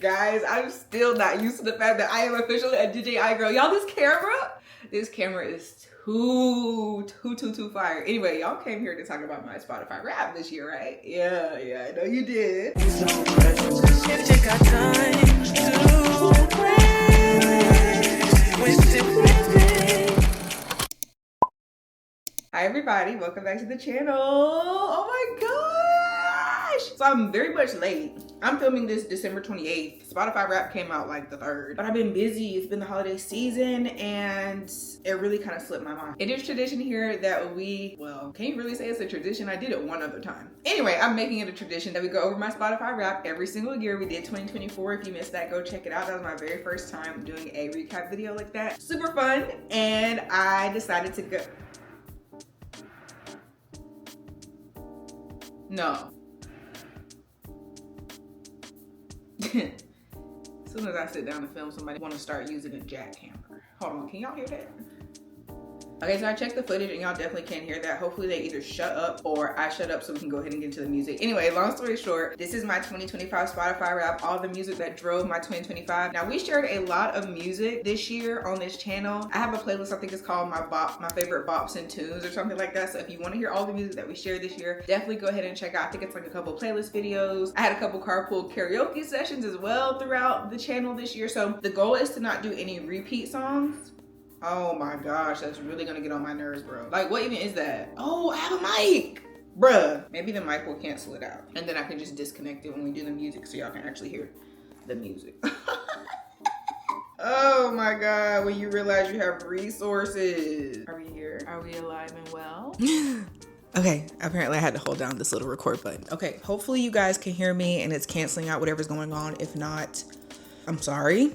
Guys, I'm still not used to the fact that I am officially a DJI girl. Y'all, this camera is too fire. Anyway, y'all came here to talk about my Spotify Wrap this year, right? Yeah, I know you did. Hi everybody, welcome back to the channel. Oh my gosh! So I'm very much late. I'm filming this December 28th. Spotify Wrap came out like the 3rd. But I've been busy, it's been the holiday season and it really kind of slipped my mind. It is tradition here that well, can't really say it's a tradition. I did it one other time. Anyway, I'm making it a tradition that we go over my Spotify Wrap every single year. We did 2024. If you missed that, go check it out. That was my very first time doing a recap video like that. Super fun. And I decided to go. No. As soon as I sit down to film, somebody want to start using a jackhammer. Hold on, can y'all hear that? Okay, so I checked the footage and y'all definitely can't hear that. Hopefully they either shut up or I shut up so we can go ahead and get into the music. Anyway, long story short, this is my 2025 Spotify Wrap, all the music that drove my 2025. Now we shared a lot of music this year on this channel. I have a playlist, I think it's called my favorite bops and tunes or something like that. So if you want to hear all the music that we shared this year, definitely go ahead and check out. I think it's like a couple playlist videos. I had a couple carpool karaoke sessions as well throughout the channel this year. So the goal is to not do any repeat songs. Oh my gosh, that's really gonna get on my nerves, bro. Like, what even is that? Oh, I have a mic, bruh. Maybe the mic will cancel it out and then I can just disconnect it when we do the music so y'all can actually hear the music. Oh my God, when you realize you have resources. Are we here? Are we alive and well? Okay, apparently I had to hold down this little record button. Okay, hopefully you guys can hear me and it's canceling out whatever's going on. If not, I'm sorry.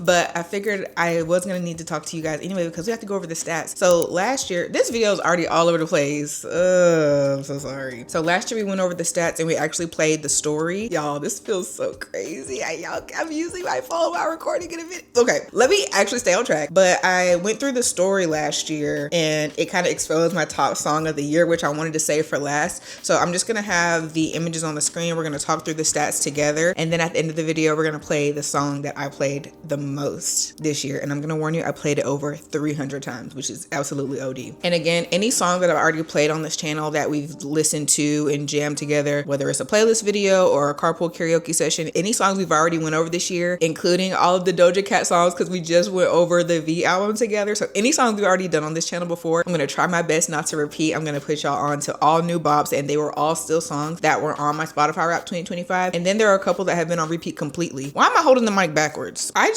But I figured I was gonna need to talk to you guys anyway because we have to go over the stats. So last year, this video is already all over the place. I'm so sorry. So last year we went over the stats and we actually played the story. Y'all, this feels so crazy. I'm using my phone while recording in a video. Okay, let me actually stay on track. But I went through the story last year and it kind of exposed my top song of the year, which I wanted to save for last. So I'm just gonna have the images on the screen. We're gonna talk through the stats together. And then at the end of the video, we're gonna play the song that I played the most this year. And I'm gonna warn you, I played it over 300 times, which is absolutely OD. And again, any song that I've already played on this channel that we've listened to and jammed together, whether it's a playlist video or a carpool karaoke session, any songs we've already went over this year, including all of the Doja Cat songs, because we just went over the V album together. So any songs we've already done on this channel before, I'm gonna try my best not to repeat. I'm gonna put y'all on to all new bops, and they were all still songs that were on my Spotify Wrap 2025. And then there are a couple that have been on repeat completely. Why am I holding the mic backwards? I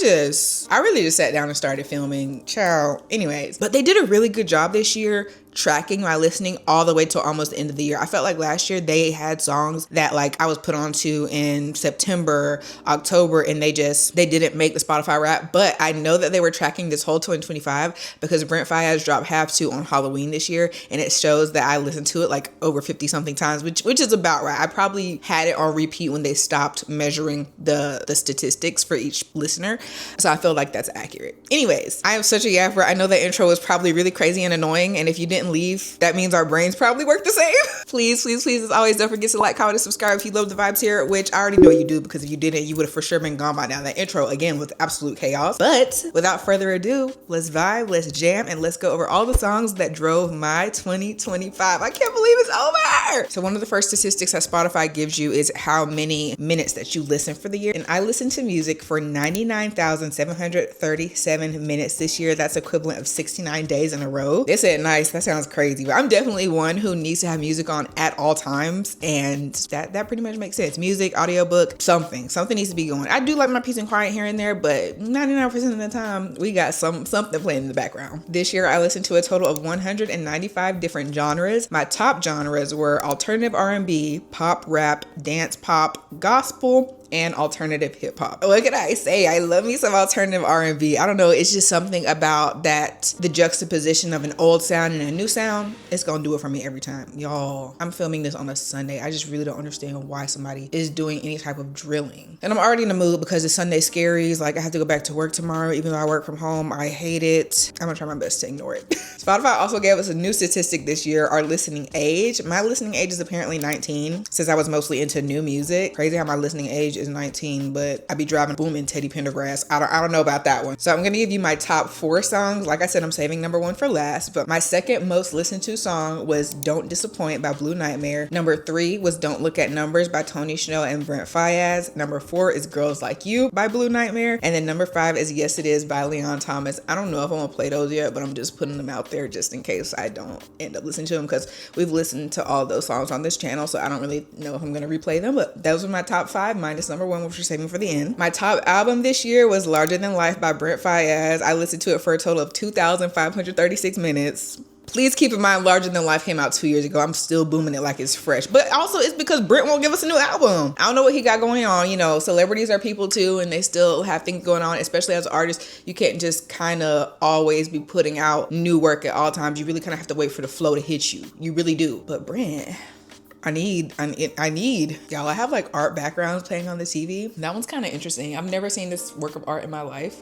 really just sat down and started filming. Ciao. Anyways, but they did a really good job this year tracking my listening all the way till almost the end of the year. I felt like last year they had songs that like I was put onto in September, October, and they didn't make the Spotify Wrap. But I know that they were tracking this whole 2025 because Brent Faiyaz dropped Have To on Halloween this year, and it shows that I listened to it like over 50 something times, which is about right. I probably had it on repeat when they stopped measuring the statistics for each listener. So I feel like that's accurate. Anyways, I am such a yapper. I know that intro was probably really crazy and annoying, and if you didn't leave, that means our brains probably work the same. Please, as always, don't forget to like, comment, and subscribe if you love the vibes here, which I already know you do, because if you didn't, you would have for sure been gone by now. That intro, again, was absolute chaos. But without further ado, let's vibe, let's jam, and let's go over all the songs that drove my 2025. I can't believe it's over! So one of the first statistics that Spotify gives you is how many minutes that you listen for the year. And I listened to music for 99,737 minutes this year. That's equivalent of 69 days in a row. They said nice. That sounds crazy, but I'm definitely one who needs to have music on at all times, and that pretty much makes sense. Music, audiobook, something needs to be going. I do like my peace and quiet here and there, but 99% of the time we got something playing in the background. This year I listened to a total of 195 different genres. My top genres were alternative R&B, pop, rap, dance pop, gospel, and alternative hip hop. What can I say? I love me some alternative R&B. I don't know, it's just something about that, the juxtaposition of an old sound and a new sound. It's gonna do it for me every time. Y'all, I'm filming this on a Sunday. I just really don't understand why somebody is doing any type of drilling. And I'm already in the mood because it's Sunday scaries. Like, I have to go back to work tomorrow, even though I work from home. I hate it. I'm gonna try my best to ignore it. Spotify also gave us a new statistic this year, our listening age. My listening age is apparently 19, since I was mostly into new music. Crazy how my listening age age is 19, but I be driving booming Teddy Pendergrass. I don't know about that one. So I'm gonna give you my top 4 songs. Like I said, I'm saving number 1 for last, but my second most listened to song was Don't Disappoint by Blue Nightmare. Number 3 was Don't Look at Numbers by Tony Snow and Brent Faiyaz. Number 4 is Girls Like You by Blue Nightmare. And then number 5 is Yes It Is by Leon Thomas. I don't know if I'm gonna play those yet, but I'm just putting them out there just in case I don't end up listening to them, because we've listened to all those songs on this channel, so I don't really know if I'm gonna replay them. But those were my top 5 minus number 1, which we're saving for the end. My top album this year was Larger Than Life by Brent Faiyaz. I listened to it for a total of 2,536 minutes. Please keep in mind, Larger Than Life came out 2 years ago. I'm still booming it like it's fresh. But also, it's because Brent won't give us a new album. I don't know what he got going on. You know, celebrities are people too, and they still have things going on, especially as artists. You can't just kind of always be putting out new work at all times. You really kind of have to wait for the flow to hit you. You really do. But Brent, I need y'all. I have like art backgrounds playing on the TV. That one's kind of interesting. I've never seen this work of art in my life.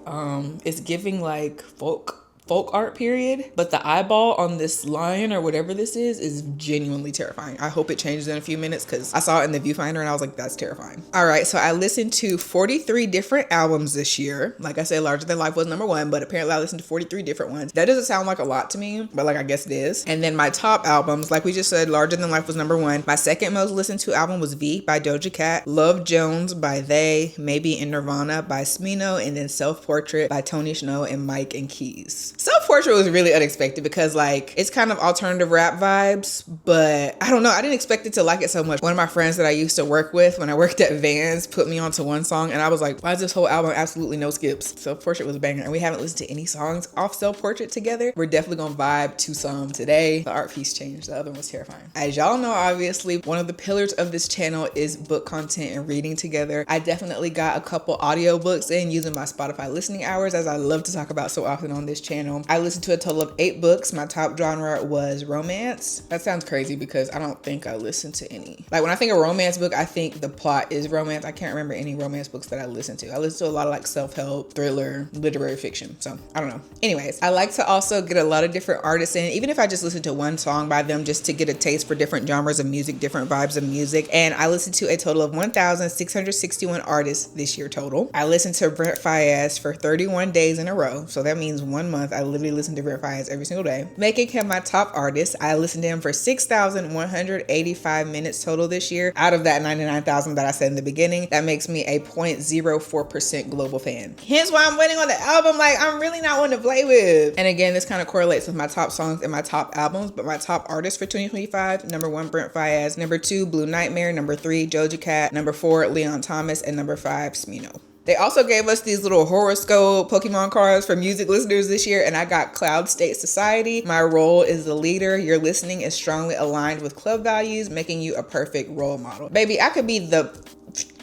It's giving like folk art period, but the eyeball on this lion or whatever this is genuinely terrifying. I hope it changes in a few minutes, because I saw it in the viewfinder and I was like, that's terrifying. All right, so I listened to 43 different albums this year. Like I said, Larger Than Life was number 1, but apparently I listened to 43 different ones. That doesn't sound like a lot to me, but like I guess it is. And then my top albums, like we just said, Larger Than Life was number 1. My second most listened to album was V by Doja Cat, Love Jones by They, Maybe in Nirvana by Smino, and then Self Portrait by Tony Snow and Mike and Keys. Self Portrait was really unexpected because like it's kind of alternative rap vibes, but I don't know, I didn't expect it to like it so much. One of my friends that I used to work with when I worked at Vans put me onto one song and I was like, why is this whole album absolutely no skips? Self Portrait was a banger, and we haven't listened to any songs off Self Portrait together. We're definitely gonna vibe to some today. The art piece changed, the other one was terrifying. As y'all know, obviously one of the pillars of this channel is book content and reading together. I definitely got a couple audiobooks in using my Spotify listening hours, as I love to talk about so often on this channel. I listened to a total of 8 books. My top genre was romance. That sounds crazy because I don't think I listened to any. Like when I think of romance book, I think the plot is romance. I can't remember any romance books that I listened to. I listened to a lot of like self-help, thriller, literary fiction. So I don't know. Anyways, I like to also get a lot of different artists in, even if I just listen to one song by them, just to get a taste for different genres of music, different vibes of music. And I listened to a total of 1,661 artists this year total. I listened to Brent Faiyaz for 31 days in a row. So that means 1 month I literally listened to Brent Faiyaz every single day, making him my top artist. I listened to him for 6,185 minutes total this year. Out of that 99,000 that I said in the beginning, that makes me a 0.04% global fan. Hence why I'm waiting on the album. Like, I'm really not one to play with. And again, this kind of correlates with my top songs and my top albums, but my top artists for 2025, number 1, Brent Faiyaz, number 2, Blue Nightmare, number 3, Doja Cat, number 4, Leon Thomas, and number 5, Smino. They also gave us these little horoscope Pokemon cards for music listeners this year, and I got Cloud State Society. My role is the leader. Your listening is strongly aligned with club values, making you a perfect role model. Baby, I could be the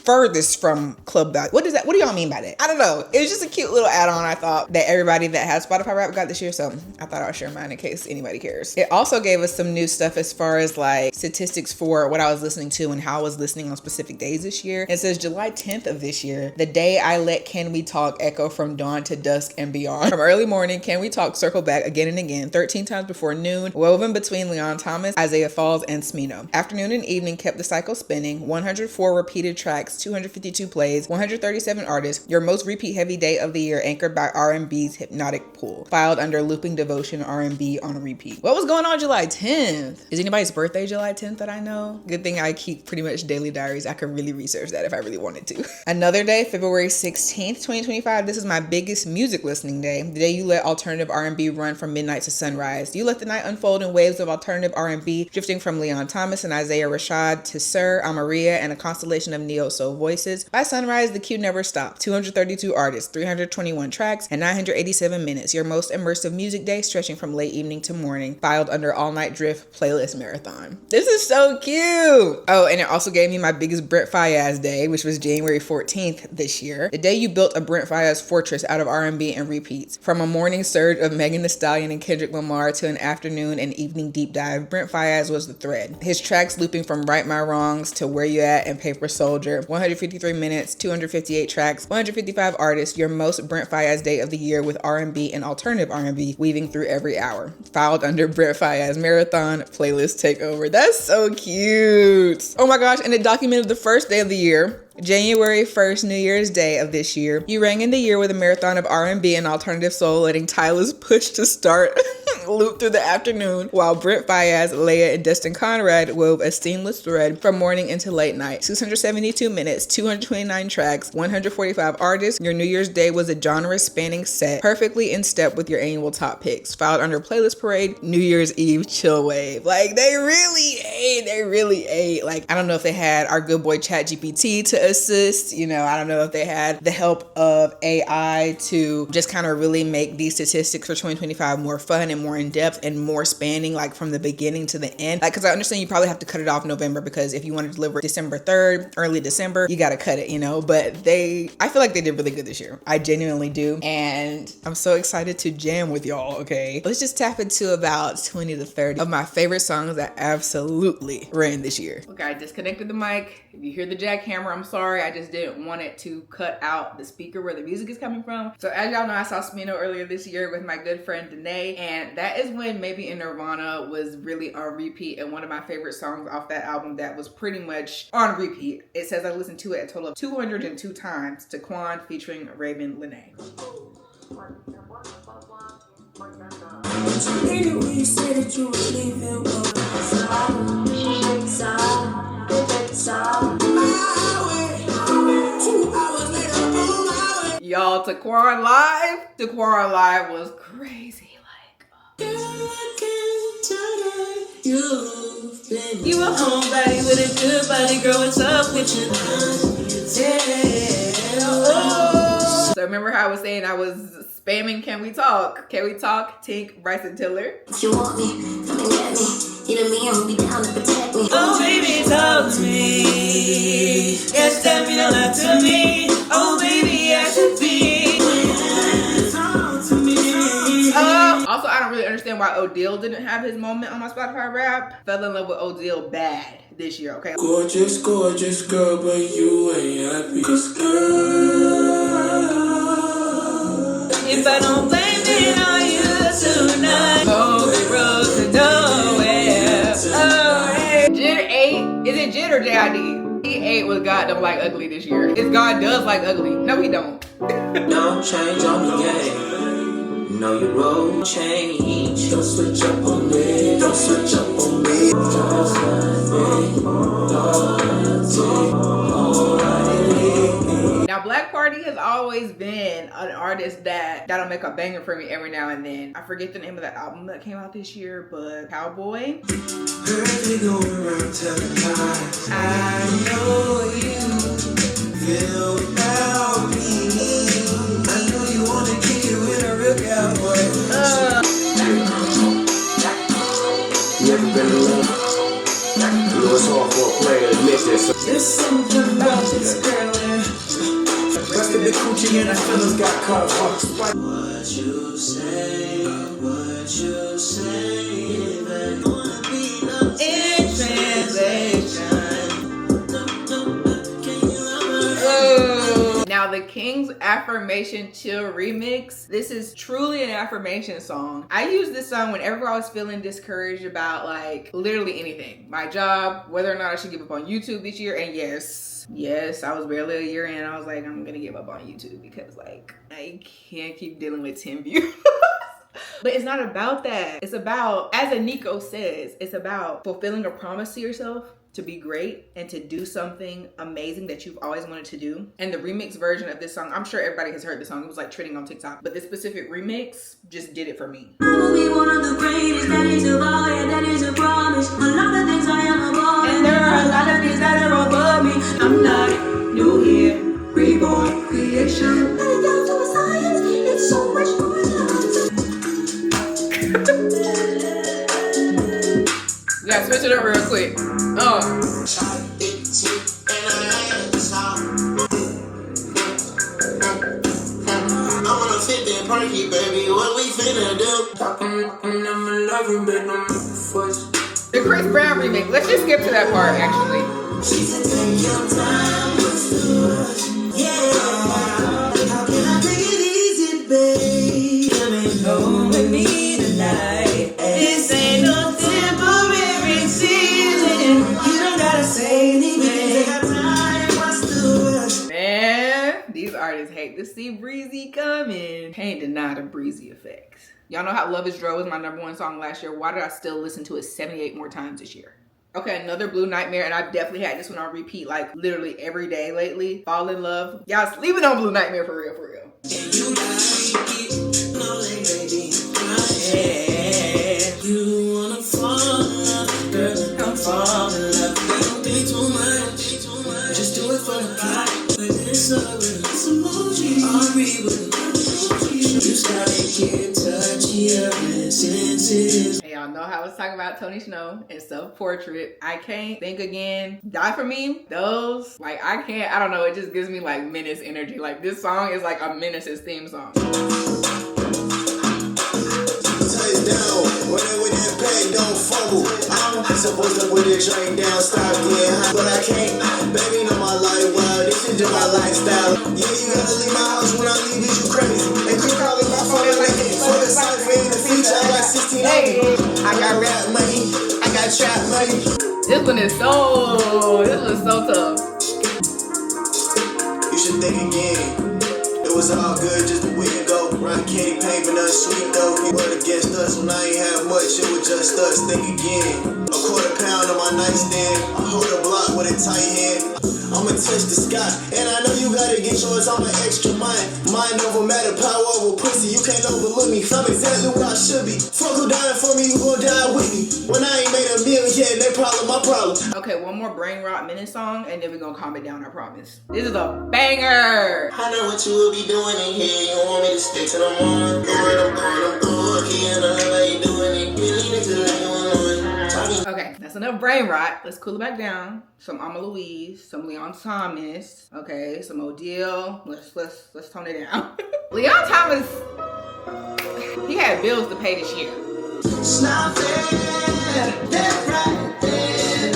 furthest from club value. What is that? What do y'all mean by that? I don't know. It was just a cute little add-on. I thought that everybody that has Spotify Rap got this year, so I thought I'll share mine in case anybody cares. It also gave us some new stuff as far as like statistics for what I was listening to and how I was listening on specific days this year. It says July 10th of this year, the day I let Can We Talk echo from dawn to dusk and beyond. From early morning, Can We Talk circle back again and again, 13 times before noon, woven between Leon Thomas, Isaiah Falls, and Smino. Afternoon and evening kept the cycle spinning, 104 repeated tracks, 252 plays, 137 artists, your most repeat heavy day of the year, anchored by R&B's hypnotic pull, filed under looping devotion R&B on repeat. What was going on July 10th? Is anybody's birthday July 10th that I know? Good thing I keep pretty much daily diaries. I could really research that if I really wanted to. Another day, February 16th, 2025. This is my biggest music listening day. The day you let alternative R&B run from midnight to sunrise. You let the night unfold in waves of alternative R&B, drifting from Leon Thomas and Isaiah Rashad to Sir, Amaria, and a constellation of neo-soul voices. By sunrise, the queue never stopped. 232 artists, 321 tracks, and 987 minutes. Your most immersive music day, stretching from late evening to morning. Filed under All Night Drift Playlist Marathon. This is so cute. Oh, and it also gave me my biggest Brent Faiyaz day, which was January 14th this year. The day you built a Brent Faiyaz fortress out of R&B and repeats. From a morning surge of Megan Thee Stallion and Kendrick Lamar to an afternoon and evening deep dive, Brent Faiyaz was the thread. His tracks looping from Right My Wrongs to Where You At and Paper Soldier. 153 minutes, 258 tracks, 155 artists, your most Brent Faiyaz day of the year with R&B and alternative R&B weaving through every hour. Filed under Brent Faiyaz Marathon Playlist Takeover. That's so cute. Oh my gosh, and it documented the first day of the year January 1st, New Year's Day of this year, you rang in the year with a marathon of R&B and alternative soul, letting Tyler's Push to Start loop through the afternoon, while Brent Fayez, Leia, and Destin Conrad wove a seamless thread from morning into late night. 672 minutes, 229 tracks, 145 artists. Your New Year's Day was a genre-spanning set, perfectly in step with your annual top picks. Filed under Playlist Parade, New Year's Eve Chill Wave. Like, they really ate. Like, I don't know if they had our good boy ChatGPT to assist. You know, I don't know if they had the help of AI to just kind of really make these statistics for 2025 more fun and more in depth and more spanning, like from the beginning to the end. Like, because I understand you probably have to cut it off November, because if you want to deliver December 3rd, early December, you got to cut it, you know. But I feel like they did really good this year. I genuinely do. And I'm so excited to jam with y'all, okay? Let's just tap into about 20 to 30 of my favorite songs that absolutely ran this year. Okay, I disconnected the mic. If you hear the jackhammer, I'm sorry. I just didn't want it to cut out the speaker where the music is coming from. So as y'all know, I saw Smino earlier this year with my good friend Danae, and that is when Maybe in Nirvana was really on repeat, and one of my favorite songs off that album that was pretty much on repeat. It says I listened to it a total of 202 times. Taquan featuring Raven Lene. Y'all, Taquan live was crazy. You a homebody with a good body, girl, what's up with you? So remember how I was saying I was spamming Can We Talk? Can We Talk? Tink, Bryson Tiller. If you want me, come and get me. You know me, I'll be down to protect me. Oh baby, talk to me. Yes, tell me, don't lie to me. Oh baby, I should be. Talk to me. Also, I don't really understand why Odile didn't have his moment on my Spotify rap. Fell in love with Odile bad this year, okay? Gorgeous, gorgeous girl, but you ain't happy. 'Cause girl, if I don't blame it on you tonight, oh, the road to nowhere. Oh, hey. Jid ate. Is it Jid or JID? He ate what God don't like ugly this year. His God does like ugly. No, he don't. Don't change on the game. No, your road change. Don't switch up on me. Don't switch up on me. Now, Black Party has always been an artist that'll make a banger for me every now and then. I forget the name of the album that came out this year, but Cowboy. Heard you going around telling lies. I know you feel about me. I know you want to kick it with a real cowboy. You ever been alone? You know it's hard for a player to admit this. There's something about this girl. Busted the coochie and I feel it's got caught. What you say, baby. Wanna be no in translation. Now, the King's Affirmation Chill remix. This is truly an affirmation song. I use this song whenever I was feeling discouraged about like literally anything. My job, whether or not I should give up on YouTube this year, and yes, I was barely a year in. I was like, I'm gonna give up on YouTube because like I can't keep dealing with 10 views. But it's not about that. It's about, as Aniko says, it's about fulfilling a promise to yourself to be great and to do something amazing that you've always wanted to do. And the remix version of this song, I'm sure everybody has heard the song. It was like trending on TikTok. But this specific remix just did it for me. I will be one of the greatest, that is a vow, yeah, that is a promise. A lot of things I am above, and there are a lot of things that are above me. I'm not new here, reborn, creation. Let it down to a science, it's so much more We gotta switch it up real quick. Perky, baby, what we finna do? I'm loving, but I'm first. The Chris Brown remix. Let's just skip to that part, actually. She said, take your time, what's the yeah. How can I take it easy, babe? Coming home with me tonight. This ain't no temporary season. You don't gotta say anything. Take our time, what's the hate to see Breezy coming. Can't deny the Breezy effects. Y'all know how Love Is Dro was my #1 song last year. Why did I still listen to it 78 more times this year? Okay, another Blue Nightmare, and I've definitely had this one on repeat like literally every day lately. Fall in Love. Y'all sleeping on Blue Nightmare for real, for real. You wanna fall in love, girl, come fall in love. Don't think too much, just do it for the pot. When it's up with some emoji, I'll read with you started getting touchy, sensitive. Hey, y'all know how I was talking about Tony Snow and Self-Portrait. I Can't Think Again. Die For Me. Those, like, I don't know, it just gives me like Menace energy. Like, this song is like a Menace's theme song. Down, when they with that pain, don't fumble. I'm supposed to put that train down, stop getting high, but I can't. Baby, know my life wild, this is just my lifestyle. Yeah, you gotta leave my house when I leave, is you crazy? And quit calling my phone like it. For the cipher in the future, I got 16 I got rap money, I got trap money. This one is so tough. You should think again. It was all good just a week ago. Rock candy paint, but nothing sweet though. You were against us when I ain't have much. It was just us. Think again. A £1/4 on my nightstand. I hold a block with a tight hand. I'ma touch the sky, and I know you gotta get yours on an extra mind. Mind over matter, power over pussy. You can't overlook me. I'm exactly where I should be. Fuck who dying for me, you gon' die with me. When I ain't made a meal yet, they problem my problem. Okay, one more brain rot Menace song, and then we're gonna calm it down, I promise. This is a banger. I know what you will be doing in here. You want me to stick to the morning. I'm going. Can't know how you doing it. Really need to let you alone. Okay, that's enough brain rot. Let's cool it back down. Some Ama Louise, some Leon Thomas. Okay, some Odile. Let's tone it down. Leon Thomas, he had bills to pay this year. It's not fair, that's right there.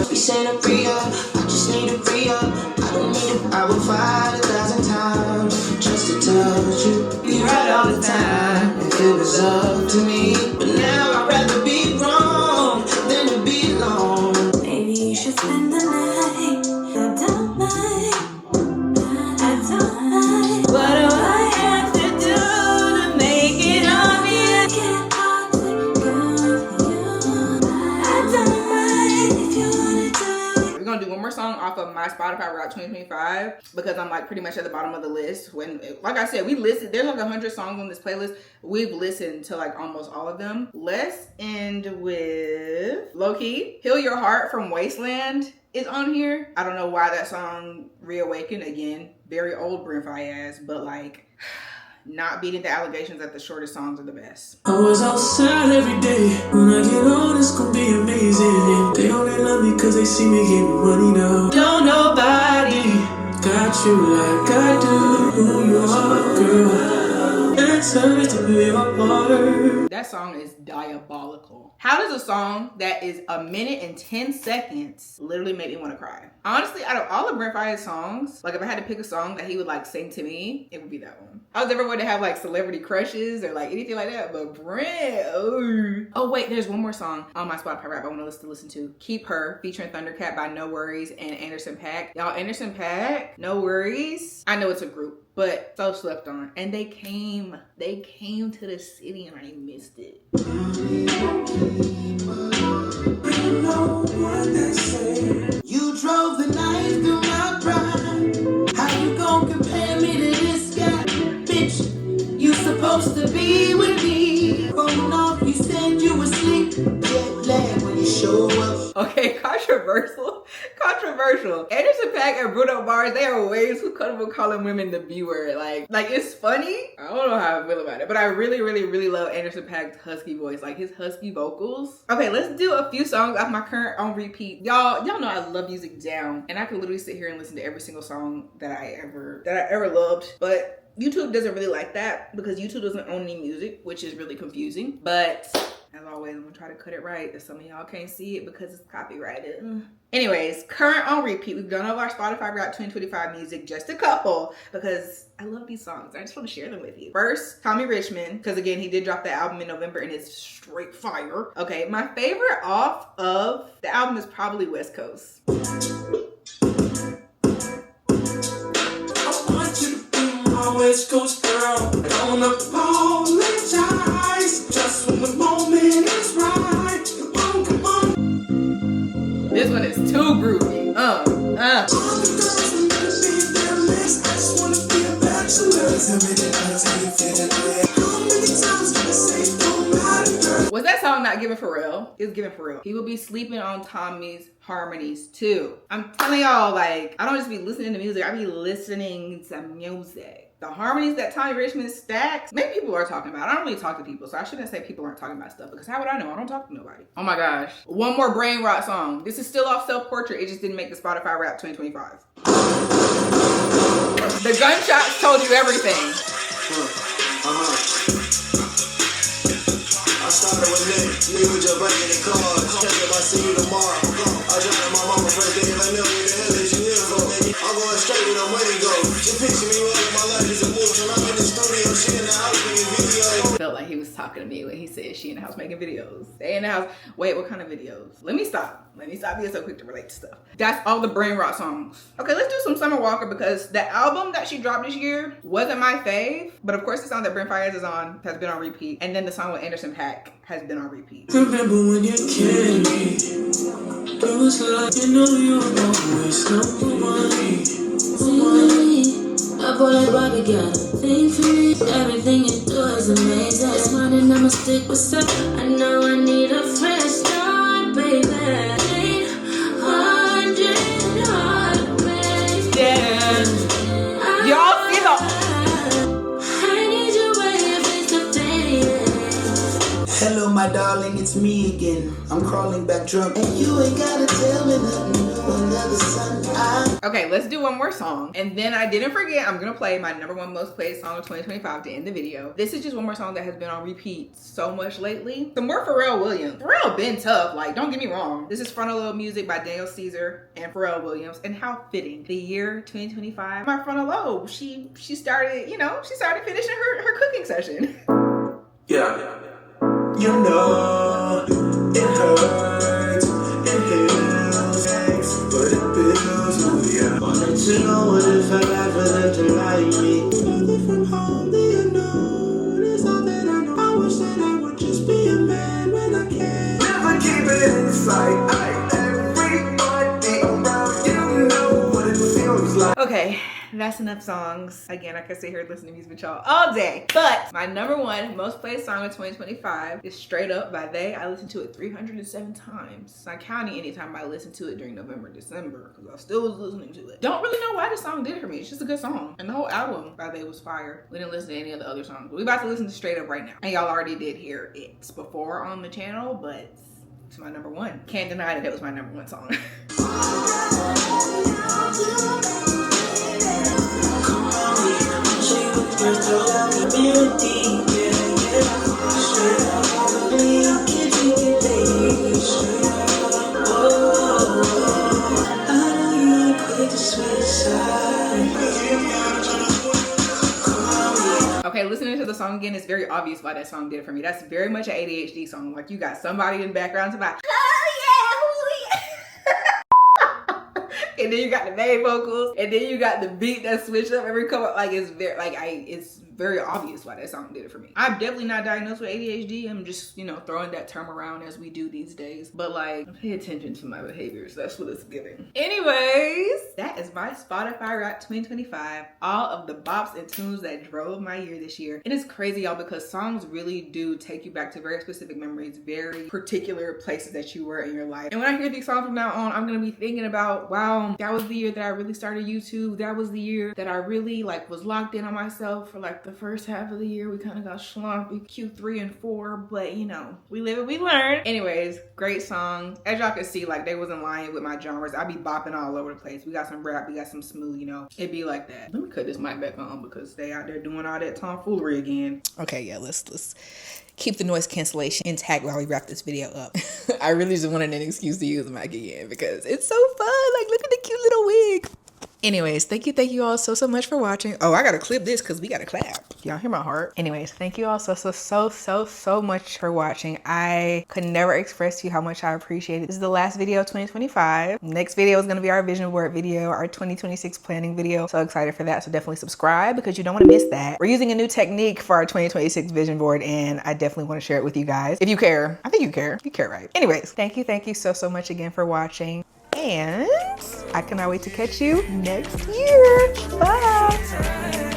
We said I'm free up, I just need to free up. I don't need it, I will fight 1,000 times just to touch you. Be right all the time if it was up to me. But now I'd rather be wrong than to be alone. Maybe you should spend the night. I don't mind. I don't mind. What do I have to do to make it obvious? Get hard to go for you. I don't mind if you wanna do it. We're gonna do one more song off of my Spotify Route 2025 because I'm like pretty much at the bottom of the list. When, like I said, we listened, there's like 100 songs on this playlist. We've listened to like almost all of them. Let's end with Low Key. Heal Your Heart from Wasteland is on here. I don't know why that song reawakened again. Very old Brent ass, but like not beating the allegations that the shortest songs are the best. I was outside every day. When I get on, it's gonna be amazing. They only love me cause they see me getting money now. Don't nobody got you like I do. Who you are, girl. It's hard to be a part. That song is diabolical. How does a song that is 1 minute and 10 seconds literally make me want to cry? Honestly, out of all of Brent Faiyaz's songs, like if I had to pick a song that he would like sing to me, it would be that one. I was never going to have like celebrity crushes or like anything like that, but Brent, oh wait, there's one more song on my Spotify rap I want to listen to. Keep Her featuring Thundercat by No Worries and Anderson .Paak. Y'all, Anderson .Paak, No Worries. I know it's a group, but so slept on. And they came to the city and I missed it. You drove the knife through my pride. How you gon' compare me to this guy? Bitch, you supposed to be with me. Phone off, you said you were asleep. Get glad when you show up. Okay, controversial. Anderson .Paak and Bruno Mars, they are way too comfortable calling women the B word. Like it's funny. I don't know how I feel about it, but I really love Anderson .Paak's husky voice, like his husky vocals. Okay, let's do a few songs off my current on repeat. Y'all know I love music down, and I could literally sit here and listen to every single song that I ever loved, but YouTube doesn't really like that because YouTube doesn't own any music, which is really confusing. But as always, I'm gonna try to cut it right. If some of y'all can't see it because it's copyrighted. Anyways, current on repeat. We've done all our Spotify Rap 2025 music, just a couple, because I love these songs. I just want to share them with you. First, Tommy Richmond, because again, he did drop the album in November and it's straight fire. Okay, my favorite off of the album is probably West Coast. West Coast girl. Don't apologize, just when the moment is right. Come on, come on. This one is too groovy. All the girls want to be their list. I just wanna be a bachelor. Tell me that I'll take you feeling way. How many times can I say don't matter, girl? Was that song not giving Pharrell? It was giving Pharrell. He will be sleeping on Tommy's harmonies too. I'm telling y'all, like, I don't just be listening to music, I be listening to music. The harmonies that Tommy Richmond stacks, maybe people are talking about. I don't really talk to people, so I shouldn't say people aren't talking about stuff, because how would I know? I don't talk to nobody. Oh my gosh. One more brain rot song. This is still off Self-Portrait. It just didn't make the Spotify Rap 2025. The gunshots told you everything. I started with Nick, me with your bike in the car. Check if I see you tomorrow. I drive to my mama first day, like, no, where the hell is you here for? I'm going straight where the money go. She picture me like my life is a movie. When I'm in the studio, she in the house making videos. Felt like he was talking to me when he said she in the house making videos. They in the house. Wait, what kind of videos? Let me stop. Let me stop being so quick to relate to stuff. That's all the brain rot songs. Okay, let's do some Summer Walker, because the album that she dropped this year wasn't my fave. But of course, the song that Brent Faiyaz is on has been on repeat. And then the song with Anderson .Paak has been on repeat. Remember when you came me? It was like you know you were always number one. I bought that Barbie girl, thing for me. Everything you do is amazing. This morning I'ma stick with stuff. I know I need a fresh start, baby. 800 heartbreaks. Yeah. Y'all see the... I need you ready face to face. Hello, my darling, it's me again. I'm crawling back drunk, and you ain't gotta tell me nothing new under the sun. Okay, let's do one more song. And then I didn't forget, I'm gonna play my #1 most played song of 2025 to end the video. This is just one more song that has been on repeat so much lately. Some more Pharrell Williams. Pharrell been tough, like, don't get me wrong. This is Frontal Lobe music by Daniel Caesar and Pharrell Williams. And how fitting. The year 2025. My Frontal Lobe, she started, you know, she started finishing her cooking session. Yeah. You know, it hurts, it heals, but it feels weird. Wanted to know what it felt like for them to like me. Further from home, the unknown is all that I know. I wish that I would just be a man when I can. Never keep it inside. Everybody around you know what it feels like. Okay, that's enough songs. Again, I could sit here and listen to music with y'all all day. But my #1 most played song of 2025 is Straight Up by They. I listened to it 307 times. Not counting any time I listened to it during November, December, because I still was listening to it. Don't really know why this song did it for me. It's just a good song. And the whole album by They was fire. We didn't listen to any of the other songs. But we about to listen to Straight Up right now. And y'all already did hear it before on the channel, but it's my #1. Can't deny that it was my #1 song. Okay, listening to the song again, it's very obvious why that song did it for me. That's very much an ADHD song. Like, you got somebody in the background to like, and then you got the main vocals, and then you got the beat that switched up every couple. Like, it's very, like, it's very obvious why that song did it for me. I'm definitely not diagnosed with ADHD. I'm just, you know, throwing that term around as we do these days. But like, pay attention to my behaviors. That's what it's giving. Anyways, that is my Spotify Rap 2025. All of the bops and tunes that drove my year this year. And it's crazy, y'all, because songs really do take you back to very specific memories, very particular places that you were in your life. And when I hear these songs from now on, I'm gonna be thinking about, wow, that was the year that I really started YouTube. That was the year that I really like was locked in on myself for like the first half of the year. We kind of got slumpy Q3 and 4, but you know, we live and we learn. Anyways, great song. As y'all can see, like, they wasn't lying with my genres. I be bopping all over the place. We got some rap, we got some smooth, you know. It be like that. Let me cut this mic back on because they out there doing all that tomfoolery again. Okay, yeah, let's keep the noise cancellation intact while we wrap this video up. I really just wanted an excuse to use the mic again because it's so fun. Like, look at the cute little wig. Anyways, thank you all so much for watching. Oh, I gotta clip this because we gotta clap. Y'all hear my heart? Anyways, thank you all so much for watching. I could never express to you how much I appreciate it. This is the last video of 2025. Next video is gonna be our vision board video, our 2026 planning video. So excited for that. So definitely subscribe because you don't want to miss that. We're using a new technique for our 2026 vision board, and I definitely want to share it with you guys. If you care, I think you care. You care, right? Anyways, thank you so much again for watching. And I cannot wait to catch you next year. Bye.